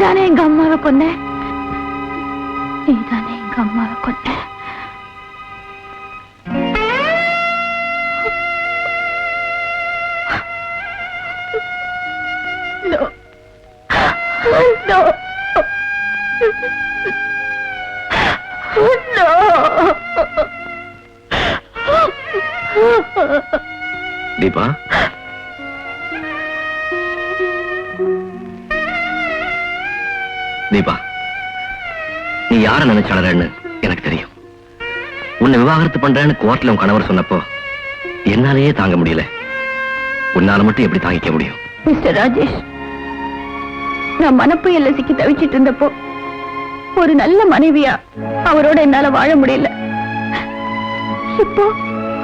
நீதானே எங்க அம்மாவை கொன்ன, நீதானே எங்க அம்மாவை கொன்ன. No. No. No. Deepa, Deepa, நீ யார நினைச்சாளன்னு எனக்கு தெரியும். உன்னை விவாகரத்து பண்றேன்னு கோர்ட்ல உன் கணவர் சொன்னப்போ என்னாலேயே தாங்க முடியல. உன்னால மட்டும் எப்படி தாங்கிக்க முடியும்? மிஸ்டர் ராஜேஷ், நான் மனப்புயல்ல சிக்கி தவிச்சிட்டு இருந்தப்போ ஒரு நல்ல மனைவியா அவரோட என்னால வாழ முடியல. இப்போ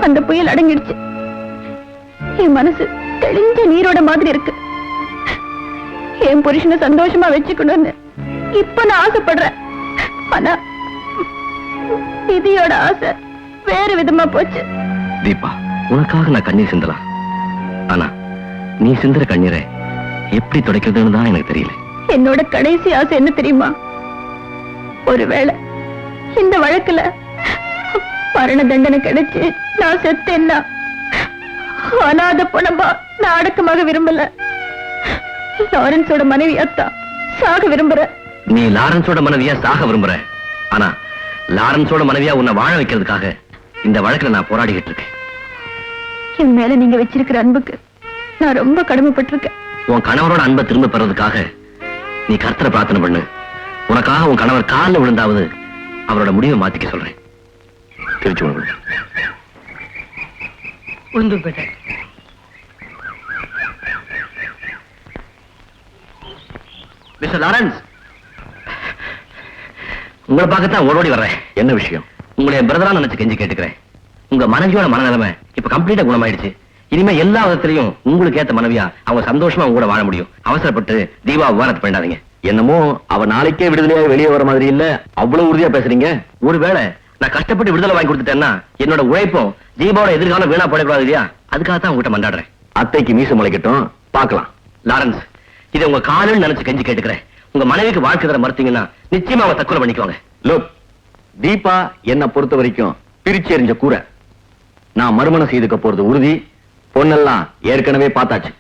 அந்த புயல் அடங்கிடுச்சு. என் மனசு தெளிஞ்ச நீரோட மாதிரி இருக்கு. என் புருஷனை சந்தோஷமா வச்சுக்கணும்னு இப்ப நான் ஆசைப்படுறேன். ஆனா விதியோட ஆசை வேறு விதமா போச்சு. தீபா, உனக்காக நான் கண்ணீர் சிந்தலாம். ஆனா நீ சிந்துற கண்ணீரை எப்படி துடைக்கிறதுன்னு தான் எனக்கு தெரியல. என்னோட கடைசி ஆசை என்ன தெரியுமா? ஒருவேளை இந்த வழக்குல மரண தண்டனை கிடைச்சு நான் செத்தேன்னா அனாதை பணமா நான் அடக்கமாக விரும்பல. லாரன்ஸோட மனைவியாத்தா சாக விரும்புற. நீ லாரன்ஸோட மனைவியா சாக விரும்புற. ஆனா லாரன்ஸோட மனைவியா உன்னை வாழ வைக்கிறதுக்காக இந்த வழக்குல நான் போராடிக்கிட்டு இருக்கேன். என் மேல நீங்க வச்சிருக்கிற அன்புக்கு நான் ரொம்ப கடமைப்பட்டிருக்கேன். உன் கணவரோட அன்பை திரும்ப பெறதுக்காக நீ கர்த்தரை பிரார்த்தனை பண்ணு. உனக்காக உன் கணவர் காலில் விழுந்தாவது அவரோட முடிவை மாத்திக்க சொல்றேன். திருச்சி உளுந்தூர்பேட்டை. மிஸ்டர் லாரன்ஸ், உங்களை பார்க்கத்தான் ஓடோடி வர்றேன். என்ன விஷயம்? உங்களுடைய பிரதரா நினைச்சு கெஞ்சி கேட்டுக்கிறேன். உங்க மனைவியோட மனநிலைமை இப்ப கம்ப்ளீட்டா குணமாயிடுச்சு. இனிமே எல்லா விதத்திலையும் உங்களுக்கு ஏத்த மனைவியா அவங்க சந்தோஷமா உங்க கூட வாழ முடியும். அவசரப்பட்டு தீபா விவாகரத்து பண்ணாதீங்க. என்னமோ அவ நாளைக்கே விடுதலையா வெளியே வர மாதிரி இல்ல, அவ்வளவு உறுதியா பேசுறீங்க. ஒருவேளை நான் கஷ்டப்பட்டு விடுதலை வாங்கி கொடுத்துட்டேன்னா என்னோட உழைப்பும் தீபாவோட எதிர்காலம் வீணா போடக்கூடாது இல்லையா? அதுக்காகத்தான் உங்ககிட்ட மண்டாடுறேன். அத்தைக்கு மீச முளைக்கட்டும், பாக்கலாம். லாரன்ஸ், இதை உங்க காலுன்னு நினைச்சு கெஞ்சி கேட்டுக்கிறேன். உங்க மனைவிக்கு வாழ்க்கை தர மறுத்தீங்கன்னா நிச்சயமா அவங்க தற்கொலை பண்ணிக்குவாங்க. லோக், தீபா என்ன பொறுத்த வரைக்கும் பிரிச்சு எறிஞ்ச கூரை. நான் மறுமணம் செய்துக்க போறது உறுதி. பொண்ணெல்லாம் ஏற்கனவே பார்த்தாச்சு.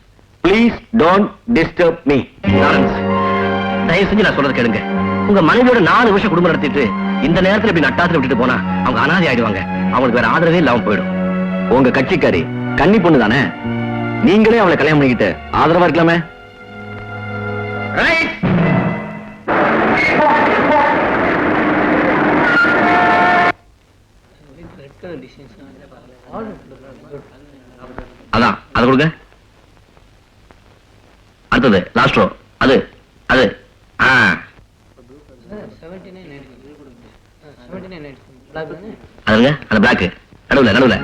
Please don't disturb me. Lawrence, தயவு செஞ்சு நான் சொல்றது கேளுங்க. உங்க மனைவியோட 4 வருஷம் குடும்பம் நடத்திட்டு இந்த நேரத்துல இப்படி நட்டாத்துல விட்டுட்டு போனா அவங்க அனாதை ஆயிடுவாங்க. அவங்களுக்கு வேற ஆதரவே இல்லாம போயிடும். உங்க கட்சிக்காரி கன்னி பொண்ணு தானே, நீங்களே அவளை கல்யாணம் பண்ணிக்கிட்டு ஆதரவா இருக்கலாமே. அதான் அது கொடுங்க. அடுத்தது லாஸ்ட் ரோ. அது அது அதுங்க அந்த பிளாக் நடுவுல நடுவுல.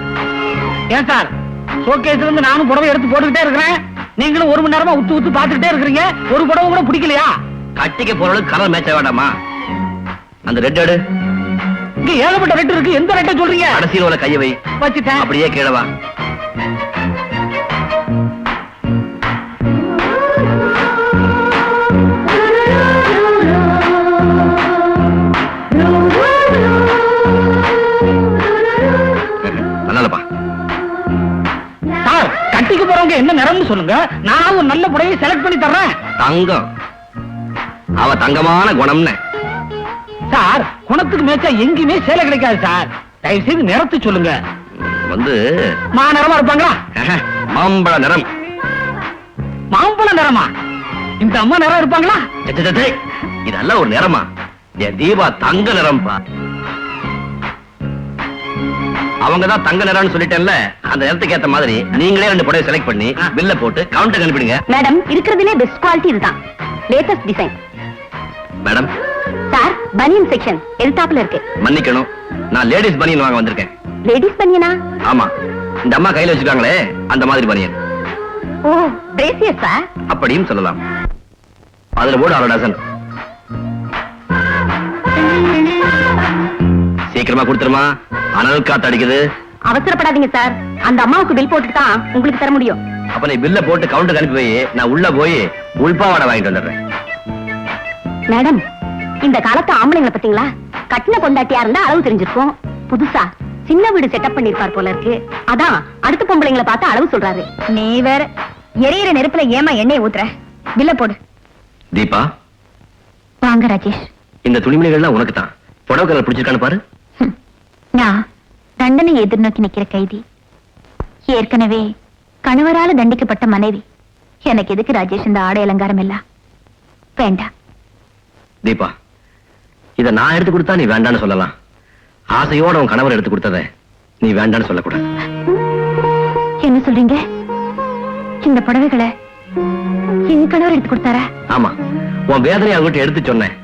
ஏன் சார், ஷோகேஸ்ல இருந்து நானும் புடவை எடுத்து போட்டுக்கிட்டே இருக்கிறேன். நீங்களும் 1 மணி நேரமா உத்து உத்து பாத்துக்கிட்டே இருக்கிறீங்க. ஒரு புடவை கூட பிடிக்கலையா? கட்டிக்க போறவளுக்கு கலர் மேட்ச் ஆக வேண்டாமா? அந்த ரெட் எடு. இங்க ஏகப்பட்ட ரெட் இருக்கு. எந்த ரெட்டை சொல்றீங்க? கடைசியில் உள்ள கையை வை. வச்சுட்டேன். அப்படியே கீழே வா. நல்லாப்பா. சார், கட்டிக்கு போறவங்க என்ன நிறம்னு சொல்லுங்க. நான் ஒரு நல்ல புடவையை செலக்ட் பண்ணி தர்றேன். தங்கம், அவ தங்கமான குணம்னு. சார், குணத்துக்கு மேய்ச்சா எங்கேயுமே சேலை கிடைக்காது சார். தயவு செய்து நிறத்தை சொல்லுங்க. வந்து மாநிறமா இருப்பாங்களா? மாம்பழ நிறம். மாம்பழ நிறமா? இந்த அம்மா நிறம் இருப்பாங்களா? இதெல்லாம் ஒரு நிறமா? என் தீபா தங்க நிறம்பா. அவங்கதான் தங்க நிறம்னு சொல்லிட்டேன்ல, அந்த நிறத்துக்கு ஏத்த மாதிரி நீங்களே 2 புடவை செலக்ட் பண்ணி பில்ல போட்டு கவுண்டர் அனுப்பிடுங்க. மேடம், இருக்கிறதுலே பெஸ்ட் குவாலிட்டி இதுதான். Latest design. மேடம் சார், பனியன் செக்ஷன் எதிர்த்தாப்புல இருக்கு. மன்னிக்கணும், நான் லேடிஸ் பனியன் வாங்க வந்திருக்கேன். லேடிஸ் பனியனா? ஆமா, இந்த அம்மா கையில வச்சுக்காங்களே அந்த மாதிரி பனியன். ஓ, பிரேசியர் சார். அப்படியும் சொல்லலாம். அதுல போடு 1/2 டசன். சீக்கிரமா கொடுத்துருமா, அனல் காத்து அடிக்குது. அவசரப்படாதீங்க சார், அந்த அம்மாவுக்கு பில் போட்டுட்டு தான் உங்களுக்கு தர முடியும். அப்ப நீ பில்ல போட்டு கவுண்டருக்கு அனுப்பி வை. நான் உள்ள போய் உள்பாவாடை வாங்கிட்டு வந்துடுறேன். மேடம், இந்த காலத்து ஆம்பளைங்களை பாத்தீங்களா? கட்டின கொண்டாட்டியா இருந்தா அளவு தெரிஞ்சிருக்கும். புதுசா சின்ன வீடு செட்டப் பண்ணிருப்பார் போல இருக்கு. அதான் அடுத்த பொம்பளைங்களை பார்த்து அளவு சொல்றாரு. நீ வேற எரியிற நெருப்புல ஏமா எண்ணெய் ஊத்துற? பில்ல போடு. தீபா, வாங்க ராஜேஷ். இந்த துணிமணிகள்லாம் உனக்கு தான். புடவை கலர் பிடிச்சிருக்கான்னு பாரு. நான் தண்டனை எதிர்நோக்கி நிக்கிற கைதி. ஏற்கனவே கணவரால தண்டிக்கப்பட்ட மனைவி. எனக்கு எதுக்கு ராஜேஷ் இந்த ஆடை அலங்காரம் எல்லாம்? வேண்டாம். தீபா, இத நான் எடுத்து கொடுத்தா நீ வேண்டான்னு சொல்லலாம். ஆசையோட உன் கணவர் எடுத்து கொடுத்தத நீ வேண்டான்னு சொல்லக்கூடாது. என்ன சொல்றீங்க? இந்த புடவைகளை என் கணவர் எடுத்து கொடுத்தாரா? ஆமா, உன் வேதனை அவங்ககிட்ட எடுத்து சொன்னேன்.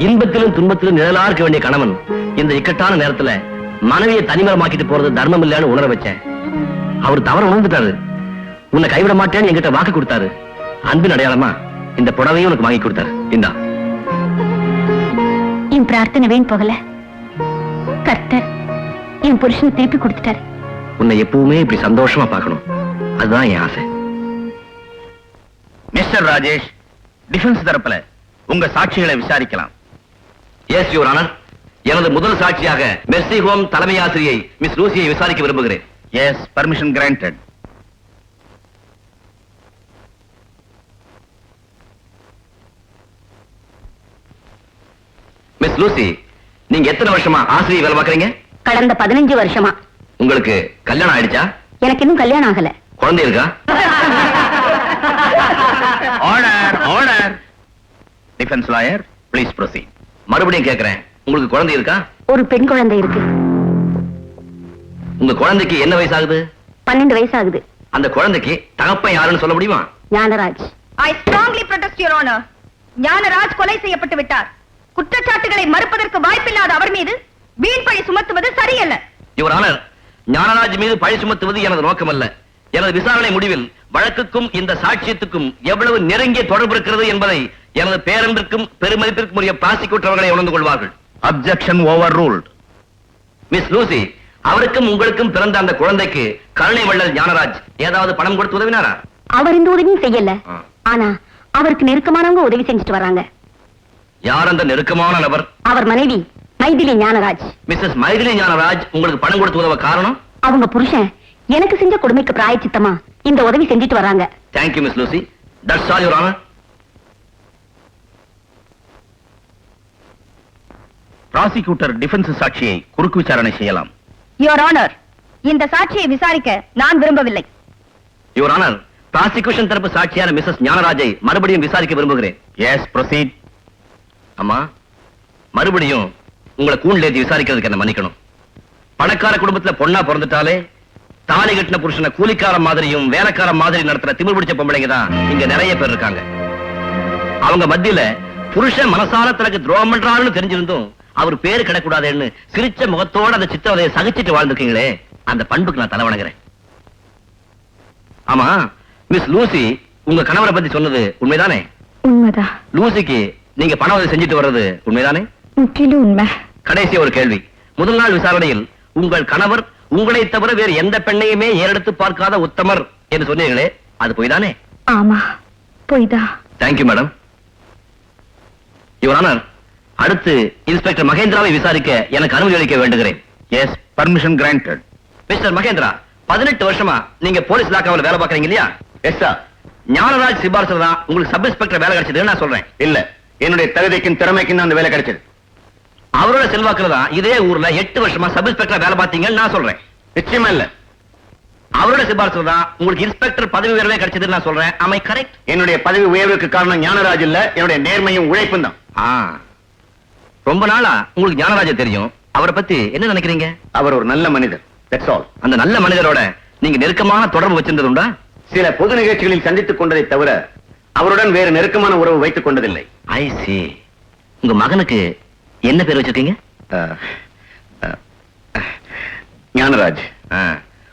இன்பத்திலும் துன்பத்திலும் நிழலா இருக்க வேண்டிய கணவன் இந்த இக்கட்டான நேரத்துல மனைவியை தனிமரமாக்கிட்டு போறது தர்மம் இல்லைன்னு உணர வச்சேன். அவர் தவற உணர்ந்துட்டாரு. உன்னை கைவிட மாட்டேன்னு என்கிட்ட வாக்கு கொடுத்தாரு. அன்பின் அடையாளமா இந்த புடவையும் உனக்கு வாங்கி கொடுத்தாரு. இந்தா. என் பிரார்த்தனை வீண் போகல. கர்த்தர் என் புருஷனை திருப்பி கொடுத்துட்டாரு. உன்னை எப்பவுமே இப்படி சந்தோஷமா பார்க்கணும், அதுதான் என் ஆசை. மிஸ்டர் ராஜேஷ், டிஃபென்ஸ் தரப்புல உங்க சாட்சிகளை விசாரிக்கலாம். எஸ் யுவர் ஆனர், எனது முதல் சாட்சியாக மெர்சி ஹோம் தலைமை ஆசிரியை மிஸ் லூசியை விசாரிக்க விரும்புகிறேன். Yes, permission granted. Miss Lucy, நீங்க எத்தனை வருஷமா ஆசிரியை வேலை பார்க்கறீங்க? கடந்த 15 வருஷமா. உங்களுக்கு கல்யாணம் ஆயிடுச்சா? எனக்கு இன்னும் கல்யாணம் ஆகல. குழந்தை இருக்கா? Order, order. Defence lawyer, please proceed. மறுபடியும் கேட்கிறேன், உங்களுக்கு குழந்தை இருக்கா? ஒரு பெண் குழந்தை இருக்கு. உங்க குழந்தைக்கு என்ன வயசாகுது? 12 வயசு ஆகுது. அந்த குழந்தைக்கு தகப்பன் யாருன்னு சொல்ல முடியுமா? Gnanaraj. I strongly protest, Your Honor. Gnanaraj கொலை செய்யப்பட்டு விட்டார். குற்றச்சாட்டுகளை மறுப்பதற்கு வாய்ப்பில்லாத அவர் மீது வீண் பழி சுமத்துவது சரியல்ல. யுவர் ஆனர், ஞானராஜ் மீது பழி சுமத்துவது எனது நோக்கமல்ல. எனது விசாரணை முடிவில் வழக்குக்கும் இந்த சாட்சியத்துக்கும் எவ்வளவு நெருங்கிய தொடர்பு இருக்கிறது என்பதை எனது பேரன்பிற்கும் பெருமதிப்பிற்கும் உரிய ப்ராசிக்யூட்டர் அவர்களை உணர்ந்து கொள்வார்கள். Objection over ruled. Miss Lucy, அவருக்கும் உங்களுக்கும் பிறந்த அந்த குழந்தைக்கு கருணை வள்ளல் ஞானராஜ் ஏதாவது பணம் கொடுத்து உதவினாரா? அவர் இந்த உதவியும் செய்யல. ஆனா அவருக்கு நெருக்கமானவங்க உதவி செஞ்சுட்டு வராங்க. யார் அந்த நெருக்கமான நபர்? அவர் மனைவி மைதிலி ஞானராஜ். மிஸ்ஸஸ் மைதிலி ஞானராஜ் உங்களுக்கு பணம் கொடுத்து உதவ காரணம்? அவங்க புருஷன் எனக்கு செஞ்ச கொடுமைக்கு பிராயச்சித்தமா இந்த உதவி செஞ்சுட்டு வராங்க. Thank you miss Lucy. That's all your honour. Prosecutor defence சாட்சியை குறுக்கு விசாரணை செய்யலாம். Your Honor, இந்த சாட்சியை விசாரிக்க நான் விரும்பவில்லை. யுவர் ஆனர், ப்ராசிக்யூஷன் தரப்பு சாட்சியான மிஸ்ஸஸ் ஞானராஜை மறுபடியும் விசாரிக்க விரும்புகிறேன். Yes, proceed. அம்மா, மறுபடியும் உங்களை கூண்டில் ஏற்றி விசாரிக்கிறதுக்கு என்ன மன்னிக்கணும். பணக்கார குடும்பத்துல பொண்ணா பிறந்துட்டாலே தாலி கட்டின புருஷனை கூலிக்கார மாதிரியும் வேலைக்கார மாதிரி நடத்துற திமிர் பிடிச்ச பொம்பளைங்க தான் இங்க நிறைய பேர் இருக்காங்க. அவங்க மத்தியில புருஷன் மனசால தனக்கு துரோகம் பண்றாருன்னு தெரிஞ்சிருந்தும் அவர் பேரு கிடக்கூடாதுன்னு சிரிச்ச முகத்தோட அந்த சித்திரவதையை சகிச்சிட்டு வாழ்ந்துருக்கீங்களே, அந்த பண்புக்கு நான் தலை வணங்குறேன். ஆமா, மிஸ் லூசி உங்க கணவரை பத்தி சொன்னது உண்மைதானே? உண்மைதான். லூசிக்கு நீங்க பண உதவி செஞ்சுட்டு வர்றது உண்மைதானே? முற்றிலும் உண்மை. கடைசி ஒரு கேள்வி. முதல் நாள் விசாரணையில் உங்கள் கணவர் உங்களை தவிர வேறு எந்த பெண்ணையுமே ஏறெடுத்து பார்க்காத உத்தமர் என்று சொன்னீர்களே, அது பொய்தானே? ஆமா, பொய்தான். Thank you madam. யுவர் ஆனர், அடுத்து இன்ஸ்பெக்டர் மகேந்திராவை விசாரிக்க எனக்கு அனுமதி அளிக்க வேண்டுகிறேன். Yes, permission granted. Mister Mahendra, 18 வருஷமா நீங்க போலீஸ் இலாக்காவில் வேலை பார்க்கறீங்க இல்லையா? Yes sir. ஞானராஜ் சிபாரிசு தான் உங்களுக்கு சப் இன்ஸ்பெக்டர் வேலை கிடைச்சதுன்னு நான் சொல்றேன். இல்ல, என்னுடைய தகுதிக்கும் திறமைக்கும் தான் அந்த வேலை கிடைச்சது. அவரோட செல்வாக்குல தான் இதே ஊர்ல 8 வருஷமா சப் இன்ஸ்பெக்டர் வேலை பார்த்தீங்கன்னு நான் சொல்றேன். நிச்சயமா இல்ல. அவரோட சிபாரிசு தான் உங்களுக்கு இன்ஸ்பெக்டர் பதவி உயர்வே கிடைச்சதுன்னு நான் சொல்றேன். Am I correct? என்னுடைய பதவி உயர்வுக்கு காரணம் ஞானராஜ் இல்ல, என்னுடைய நேர்மையும் உழைப்பும் தான். ரொம்ப நாளா உங்களுக்கு ஞானராஜ தெரியும். அவரை பத்தி என்ன நினைக்கிறீங்க? அவர் ஒரு நல்ல மனிதர். That's all. அந்த நல்ல மனிதரோட நீங்க நெருக்கமான தொடர்பு வச்சிருந்தது உண்டா? சில பொது நிகழ்ச்சிகளில் சந்தித்துக் கொண்டதை தவிர அவருடன் வேறு நெருக்கமான உறவு வைத்துக் கொண்டதில்லை. ஐ see. உங்க மகனுக்கு என்ன பேர் வச்சிருக்கீங்க? ஞானராஜ்.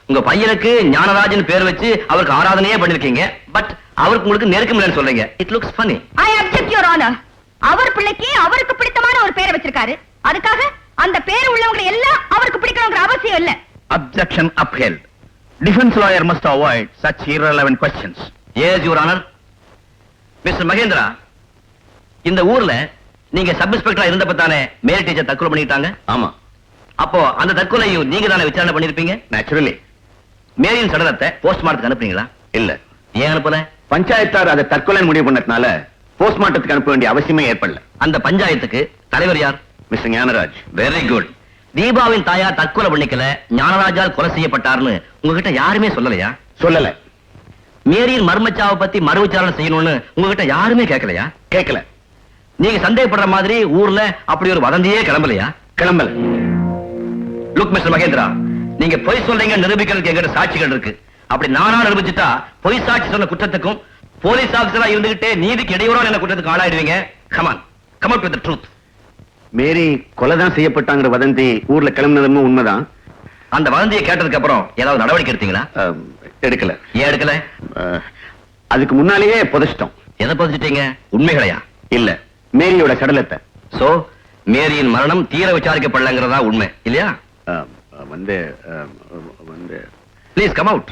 உங்க பையனுக்கு ஞானராஜன் பேர் வச்சு அவருக்கு ஆராதனையே பண்ணிருக்கீங்க. பட் அவருக்கு உங்களுக்கு நெருக்கம் இல்லைன்னு சொல்றீங்க. It looks funny. I object, Your Honor. அவர் பிள்ளைக்கு அவருக்கு பிடித்தமான ஒரு பேரை வச்சிருக்காரு. அதுக்காக அந்த பேர் உள்ளவங்க எல்லாம் அவருக்கு பிடிக்கணுங்கிற அவசியம் இல்ல. Objection upheld. Defense lawyer must avoid such irrelevant questions. Yes, Your Honor. Mister Mahendra, இந்த ஊர்ல நீங்க சப் இன்ஸ்பெக்டரா இருந்தப்ப தானே மேல் டீச்சர் தற்கொலை பண்ணிட்டாங்க. ஆமா, அப்போ அந்த தற்கொலையும் நீங்க தானே விசாரணை பண்ணிருப்பீங்க. நேச்சுரலி. மேரியின் சடலத்தை போஸ்ட்மார்ட்டத்துக்கு அனுப்புறீங்களா? இல்ல, ஏன் அனுப்பல? பஞ்சாயத்தார் அதை தற்கொலை முடிவு பண்ணதுனால போஸ்ட்மார்ட்டத்துக்கு அனுப்ப வேண்டிய அவசியமே ஏற்படல. அந்த பஞ்சாயத்துக்கு தலைவர் யார்? மிஸ்டர் ஞானராஜ். Very good. தீபாவின் தாயார் தற்கொலை பண்ணிக்கல, ஞானராஜால் கொலை செய்யப்பட்டார்னு உங்ககிட்ட யாருமே சொல்லலையா? சொல்லல. மேரியின் மர்மச்சாவை பத்தி மறு விசாரணை செய்யணும்னு உங்ககிட்ட யாருமே கேட்கலையா? கேட்கல. நீங்க சந்தேகப்படுற மாதிரி ஊர்ல அப்படி ஒரு வதந்தியே கிளம்பலையா? கிளம்பல. லுக் மிஸ்டர் மகேந்திரா, நீங்க பொய் சொல்றீங்க நிரூபிக்கிறதுக்கு எங்கிட்ட சாட்சிகள் இருக்கு. அப்படி நானா நிரூபிச்சுட்டா பொய் சாட்சி சொன்ன குற்றத்துக்கும் போலீஸ் ஆபீசரா இருந்துகிட்டே நீதிக்கு இடையூறான என்ன குற்றத்துக்கு ஆளாயிடுவீங்க. Come out with the truth. Mary கொலைதான் செய்யப்பட்டாங்கிற வதந்தி ஊர்ல கிளம்பினதும் உண்மைதான். அந்த வதந்தியை கேட்டதுக்கு அப்புறம் ஏதாவது நடவடிக்கை எடுத்தீங்களா? எடுக்கல. ஏன் எடுக்கல? அதுக்கு முன்னாலேயே புதைச்சிட்டோம். எதை பதிச்சிட்டீங்க? உண்மைகளையா? இல்ல, மேரியோட சடலத்தை. சோ மேரியின் மரணம் தீர விசாரிக்கப்படலங்கிறதா உண்மை இல்லையா? வந்து வந்து ப்ளீஸ் கம் அவுட்.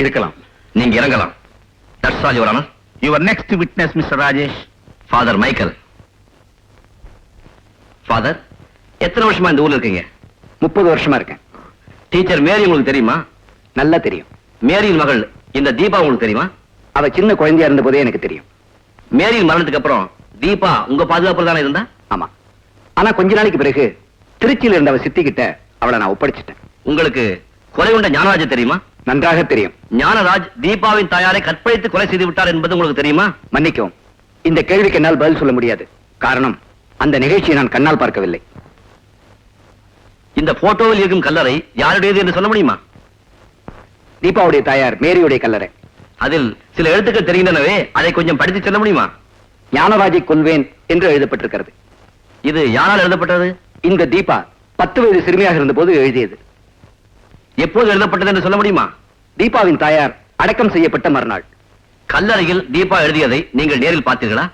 இருக்கலாம். நீங்க இறங்கலாம். That's all your honour. Your next witness mister Rajesh. Father Michael. Father, எத்தனை வருஷமா இந்த ஊர்ல இருக்கீங்க? 30 வருஷமா இருக்கேன். டீச்சர் மேரி உங்களுக்கு தெரியுமா? நல்லா தெரியும். மேரியின் மகள் இந்த தீபா உங்களுக்கு தெரியுமா? அவ சின்ன குழந்தையா இருந்த போதே எனக்கு தெரியும். மேரியின் மரணத்துக்கு அப்புறம் தீபா உங்க பாதுகாப்புல தானே இருந்தா? ஆமா. ஆனா கொஞ்ச நாளைக்கு பிறகு திருச்சியில இருந்த அவ சித்திக்கிட்ட அவளை நான் ஒப்படைச்சிட்டேன். உங்களுக்கு கொலை உண்ட ஞானராஜ் தெரியுமா? நன்றாக தெரியும். ஞானராஜ் தீபாவின் தாயாரை கற்பழித்து கொலை செய்து விட்டார் என்பது உங்களுக்கு தெரியுமா? மன்னிக்கவும், இந்த கேள்விக்கு என்னால் பதில் சொல்ல முடியாது. காரணம், அந்த நிகழ்ச்சியை நான் கண்ணால் பார்க்கவில்லை. இந்த போட்டோவில் இருக்கும் கல்லறை யாருடையது என்று சொல்ல முடியுமா? தீபாவுடைய தாயார் மேரியுடைய கல்லறை. அதில் சில எழுத்துக்கள் தெரிகின்றனவே, அதை கொஞ்சம் படித்து சொல்ல முடியுமா? ஞானராஜை கொல்வேன் என்று எழுதப்பட்டிருக்கிறது. இது யாரால் எழுதப்பட்டது? இந்த தீபா 10 வயது சிறுமியாக இருந்த போது எழுதியது. எப்போது எழுதப்பட்டது என்று சொல்ல முடியுமா? தீபாவின் தாயார் அடக்கம் செய்யப்பட்ட மறுநாள். கல்லறையில் தீபா எழுதியதை நீங்கள் நேரில் பார்த்தீர்களா?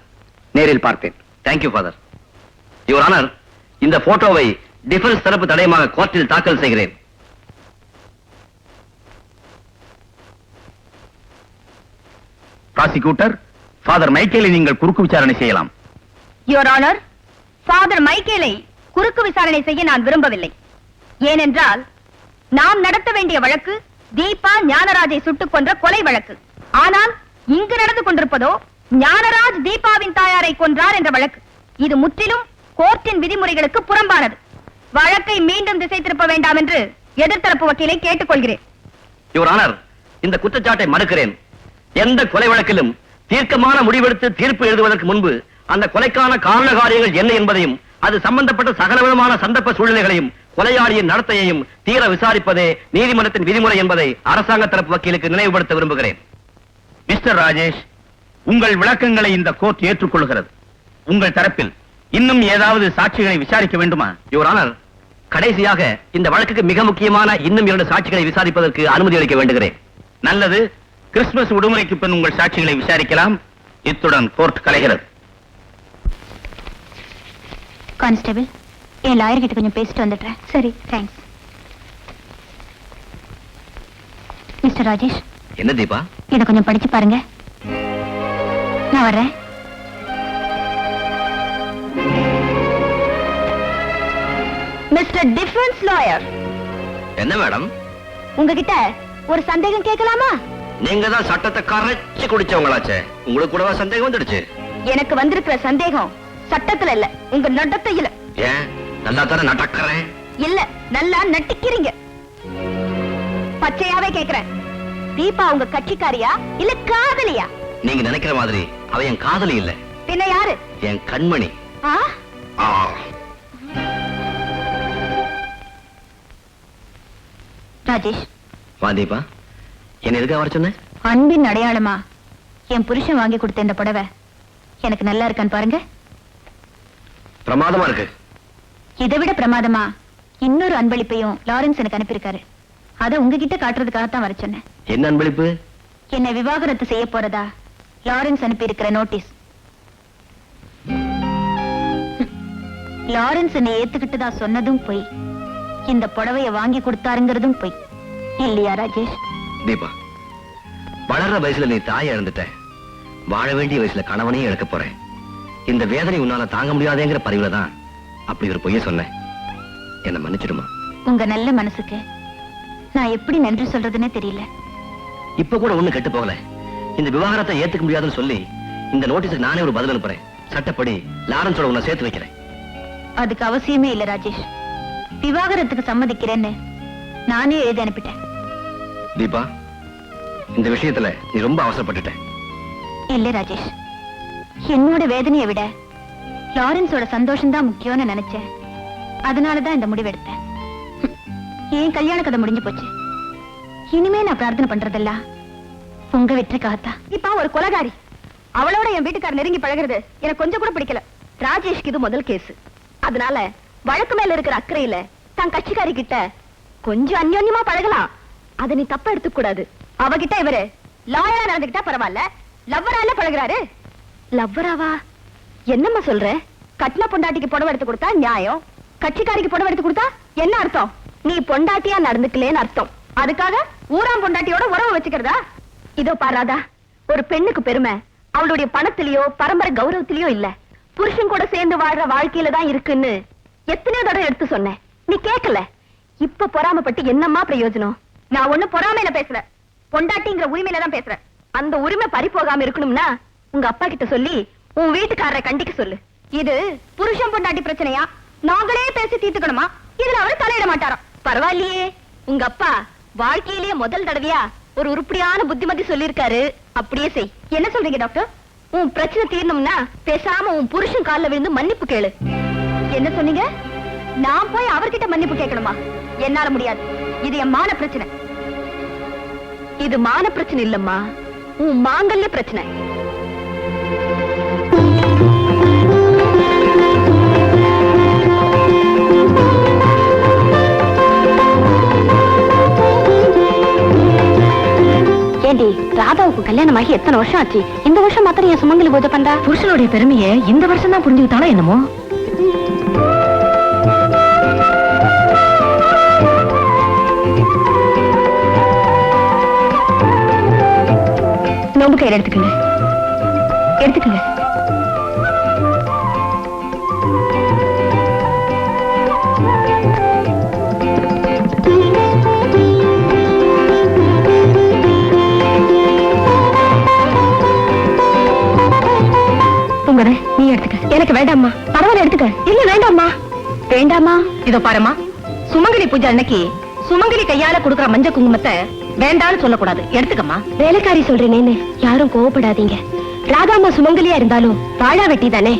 நேரில் பார்த்தேன். Thank you father. யுவர் ஆனர், இந்த போட்டோவை டிஃபென்ஸ் தரப்பு தடயமாக கோர்ட்டில் தாக்கல் செய்கிறேன். ப்ராசிக்யூட்டர், ஃபாதர் மைக்கேலை நீங்கள் குறுக்கு விசாரணை செய்யலாம். யுவர் ஆனர், ஃபாதர் மைக்கேலை குறுக்கு விசாரணை செய்ய நான் விரும்பவில்லை. ஏனென்றால் நாம் நடத்த வேண்டிய வழக்கு தீபா ஞானராஜை சுட்டுக் கொன்ற கொலை வழக்கு. ஆனால் இங்கு நடந்து கொண்டிருப்பதோ ஞானராஜ் தீபாவின் தாயாரை கொன்றார் என்ற வழக்கு. இது முற்றிலும் கோர்ட்டின் விதிமுறைகளுக்கு புறம்பானது. வழக்கை மீண்டும் திசை திருப்ப வேண்டாம் என்று எதிர்த்தரப்பு வக்கீலை கேட்டுக்கொள்கிறேன். யுவர் ஆனர், இந்த குற்றச்சாட்டை மறுக்கிறேன். எந்த கொலை வழக்கிலும் தீர்க்கமான முடிவெடுத்து தீர்ப்பு எழுதுவதற்கு முன்பு அந்த கொலைக்கான காரண காரியங்கள் என்ன என்பதையும் அது சம்பந்தப்பட்ட சகலவிதமான சந்தர்ப்ப சூழ்நிலைகளையும் கொலையாளியின் நடத்தையையும் தீர விசாரிப்பதே நீதிமன்றத்தின் விதிமுறை என்பதை அரசாங்க தரப்பு வக்கீலுக்கு நினைவுபடுத்த விரும்புகிறேன். மிஸ்டர் ராஜேஷ், உங்கள் விளக்கங்களை இந்த கோர்ட் ஏற்றுக்கொள்கிறது. உங்கள் தரப்பில் இன்னும் ஏதாவது சாட்சிகளை விசாரிக்க வேண்டுமா? யுவர் ஆனர், கடைசியாக இந்த வழக்குக்கு மிக முக்கியமான இன்னும் 2 சாட்சிகளை விசாரிப்பதற்கு அனுமதி அளிக்க வேண்டுகிறேன். நல்லது. கிறிஸ்துமஸ் விடுமுறைக்கு பின் உங்கள் சாட்சிகளை விசாரிக்கலாம். இத்துடன் கோர்ட் கலைகிறது. கான்ஸ்டபிள், என் லாயர் கிட்ட கொஞ்சம் பேசிட்டு வந்துடுறேன். சரி, தேங்க்ஸ். மிஸ்டர் ராஜேஷ். என்ன தீபா? இதை கொஞ்சம் படிச்சு பாருங்க. நான் வர்றேன். மிஸ்டர் டிஃபென்ஸ் லாயர், என்ன மேடம்? உங்ககிட்ட ஒரு சந்தேகம் கேட்கலாமா? நீங்க தான் சட்டத்தை கரைச்சு குடிச்சவங்களாச்சே, உங்களுக்கு கூடவா சந்தேகம் வந்துடுச்சு? எனக்கு வந்திருக்கிற சந்தேகம் சட்டத்துல இல்ல, உங்க நடத்தையில. ஏன்? நல்லா தானே நடக்கிறேன். இல்ல, நல்லா நட்டிக்கிறீங்க. பச்சையாவே கேக்குறேன், தீபா உங்க கட்சிக்காரியா இல்ல காதலியா? நீங்க நினைக்கிற மாதிரி அவ என் காதலி இல்ல. பின்ன யாரு? என் கண்மணி. ஆ? ஆ. ராஜேஷ். வா தீபா, என்ன எதுக்காக வர சொன்ன? அன்பின் அடையாளமா என் புருஷன் வாங்கி கொடுத்த இந்த புடவை எனக்கு நல்லா இருக்கான்னு பாருங்க. பிரமாதமா இருக்கு. இதை விட பிரமாதமா இன்னொரு அன்பளிப்பையும் லாரன்ஸ் எனக்கு அனுப்பியிருக்காரு. அதை உங்ககிட்ட காட்டுறதுக்காகத்தான் வர சொன்னேன். என்ன அன்பளிப்பு? என்னை விவாகரத்து செய்ய போறதா லாரன்ஸ் அனுப்பி இருக்கிற நோட்டீஸ். லாரன்ஸ் என்னை ஏத்துக்கிட்டுதா சொன்னதும் பொய், இந்த புடவைய வாங்கி கொடுத்தாருங்கிறதும் பொய். இல்லையா ராஜேஷ்? தீபா, வளர்ற வயசுல நீ தாயை இழந்துட்ட, வாழ வேண்டிய வயசுல கணவனையும் இழக்க போறேன். இந்த வேதனை உன்னால தாங்க முடியாதேங்கிற பரிவுல தான் அப்படி ஒரு பொய்ய சொன்னேன். என்ன மன்னிச்சிடுமா? உங்க நல்ல மனசுக்கு நான் எப்படி நன்றி சொல்றதுன்னே தெரியல. இப்ப கூட ஒண்ணு கெட்டு போகல. இந்த விவாகரத்தை ஏத்துக்க முடியாதுன்னு சொல்லி இந்த நோட்டீஸுக்கு நானே ஒரு பதில் அனுப்புறேன். சட்டப்படி லாரன்ஸோட உன்னை சேர்த்து வைக்கிறேன். அதுக்கு அவசியமே இல்ல ராஜேஷ். விவாகரத்துக்கு சம்மதிக்கிறேன்னு நானே எழுதி அனுப்பிட்டேன். தீபா, இந்த விஷயத்துல நீ ரொம்ப அவசரப்பட்டுட்ட. இல்ல ராஜேஷ், என்னோட வேதனையை விட லாரன்ஸோட சந்தோஷம் தான் முக்கியம்னு நினைச்சேன். அதனாலதான் இந்த முடிவெடுத்தேன். என் கல்யாண கதை முடிஞ்சு போச்சு. இனிமே நான் பிரார்த்தனை பண்றதெல்லாம் உங்க வெற்றிக்காகத்தான். இப்ப ஒரு கொலைகாரி அவளோட என் வீட்டுக்காரர் நெருங்கி பழகிறது எனக்கு கொஞ்சம் கூட பிடிக்கல. ராஜேஷ்க்கு இது முதல் கேஸ். அதனால வழக்கு மேல இருக்கிற அக்கறையில தான் கட்சிக்காரி கிட்ட கொஞ்சம் அந்யோன்யமா பழகலாம். அதை நீ தப்பா எடுத்துக்க கூடாது. அவகிட்ட இவரு லாயரா நடந்துக்கிட்டா பரவாயில்ல, லவ்வரால பழகுறாரு. லவ்வராவா? என்னம்மா சொல்ற? கட்ன பொண்டாட்டிக்கு புடவை எடுத்து கொடுத்தா நியாயம், கட்சிக்காரிக்கு புடவை எடுத்து கொடுத்தா என்ன அர்த்தம்? நீ பொண்டாட்டியா நடந்துக்கலேன்னு அர்த்தம். அதுக்காக ஊராம் பொண்டாட்டியோட உறவு வச்சுக்கிறதா? இதோ பாராதா, ஒரு பெண்ணுக்கு பெருமை அவளுடைய பணத்திலயோ பரம்பரை கௌரவத்திலயோ இல்ல, புருஷன் கூட சேர்ந்து வாழ்ற வாழ்க்கையில தான் இருக்குன்னு எத்தனையோ தடவை எடுத்து சொன்னேன். நீ கேட்கல. இப்ப பொறாமப்பட்டு என்னம்மா பிரயோஜனம்? நான் ஒண்ணு பொறாமையில பேசல, பொண்டாட்டிங்கிற உரிமையில தான் பேசுறேன். அந்த உரிமை பறி போகாம இருக்கணும்னா உங்க அப்பா கிட்ட சொல்லி உன் வீட்டுக்காரரை கண்டிக்க சொல்லு. இது புருஷன் பொண்டாட்டி பிரச்சனையா நாங்களே பேசி தீர்த்துக்கணுமா? இதுல அவரு தலையிட மாட்டாராம். பரவாயில்லையே, உங்க அப்பா வாழ்க்கையிலேயே முதல் தடவையா ஒரு உருப்படியான புத்திமதி சொல்லிருக்காரு. அப்படியே செய். என்ன சொல்றீங்க டாக்டர்? உன் பிரச்சனை தீரணும்னா பேசாம உன் புருஷன் கால்ல விழுந்து மன்னிப்பு கேளு. என்ன சொன்னீங்க? நான் போய் அவர்கிட்ட மன்னிப்பு கேட்கணுமா? என்னால முடியாது. இது என் மான பிரச்சனை. இது மான பிரச்சனை இல்லம்மா, உன் மாங்கல்ய பிரச்சனை. ஏண்டி, ராதாவுக்கு கல்யாணம் ஆகி எத்தனை வருஷம் ஆச்சு? இந்த வருஷம் மாத்திரம் என் சுமங்கலி பூஜை பண்றா. புருஷனுடைய பெருமையை இந்த வருஷம் தான் புரிஞ்சுக்கிட்டாலும் என்னமோ. நோம்பு கயிறு எடுத்துக்கங்க, எடுத்துக்கங்க. நீ எடுத்துக்க. எனக்கு வேண்டாம்மா. பரவாயில்ல, எடுத்துக்க. இல்ல வேண்டாம்மா. வேண்டாமா? இதோ பாருமா, சுமங்கலி பூஜை அன்னைக்கு சுமங்கலி கையால குடுக்கற மஞ்ச குங்குமத்தை வேண்டான்னு சொல்லக்கூடாது. எடுத்துக்கம்மா. வேலைக்காரி சொல்றேனேன்னு யாரும் கோவப்படாதீங்க. ராதாமா சுமங்கலியா இருந்தாலும் வாழா வெட்டி தானே.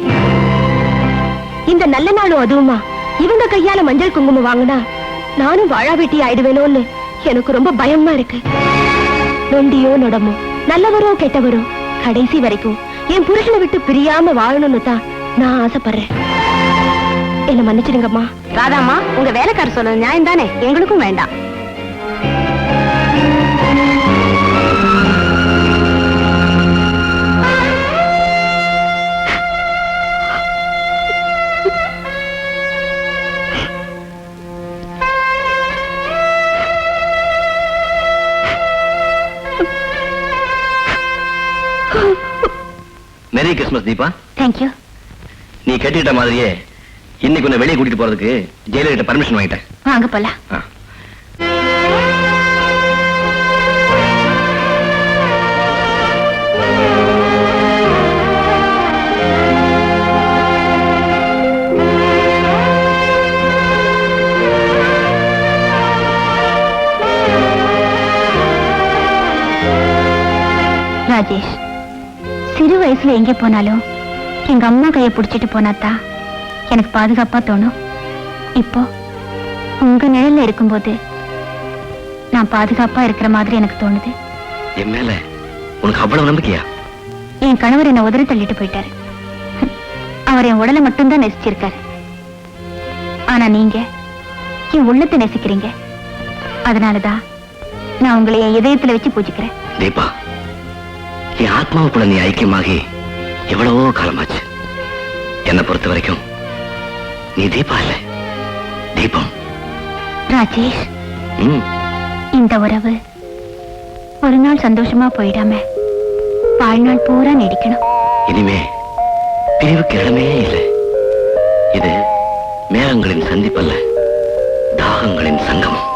இந்த நல்ல நாளும் அதுவுமா இவங்க கையால மஞ்சள் குங்குமம் வாங்கினா நானும் வாழா வெட்டி ஆயிடுவேனோன்னு எனக்கு ரொம்ப பயமா இருக்கு. நொண்டியோ நொடமோ, நல்லவரோ கெட்டவரோ, கடைசி வரைக்கும் என் புருஷனை விட்டு பிரியாம வாழணும்னு தான் நான் ஆசைப்படுறேன். என்ன மன்னிச்சிடுங்கம்மா. ராதாமா, உங்க வேலைக்காரர் சொன்னது நியாயம் தானே? எங்களுக்கும் வேண்டாம். Merry Christmas Deepa. தேங்க்யூ. நீ கேட்டுக்கிட்ட மாதிரியே இன்னைக்கு உன்னை வெளியே கூட்டிட்டு போறதுக்கு ஜெயிலர் கிட்ட பர்மிஷன் வாங்கிட்டேன். வாங்க போலாம். ராஜேஷ், சிறு வயசுல எங்க போனாலும் எங்க அம்மா கையை பிடிச்சிட்டு போனாதான் எனக்கு பாதுகாப்பா தோணும். இப்போ உங்க நிழல்ல இருக்கும்போது நான் பாதுகாப்பா இருக்கிற மாதிரி எனக்கு தோணுது. என் மேல உனக்கு அவ்வளவு நம்பிக்கையா? என் கணவர் என்ன உதறி தள்ளிட்டு போயிட்டாரு. அவர் என் உடலை மட்டும்தான் நேசிச்சிருக்காரு. ஆனா நீங்க என் உள்ளத்தை நேசிக்கிறீங்க. அதனாலதான் நான் உங்களை என் இதயத்துல வச்சு பூஜிக்கிறேன். தீபா, என் ஆத்மாவுக்குள்ள நீ ஐக்கியமாகி எவ்வளவோ காலமாச்சு. என்னை பொறுத்த வரைக்கும் நீ தீபா இல்ல, தீபம். ராஜேஷ், இந்த உறவு ஒரு நாள் சந்தோஷமா போயிடாம வாழ்நாள் பூரா நீடிக்கணும். இனிமே பிரிவுக்கு இடமே இல்லை. இது மேகங்களின் சந்திப்பல்ல, தாகங்களின் சங்கமம்.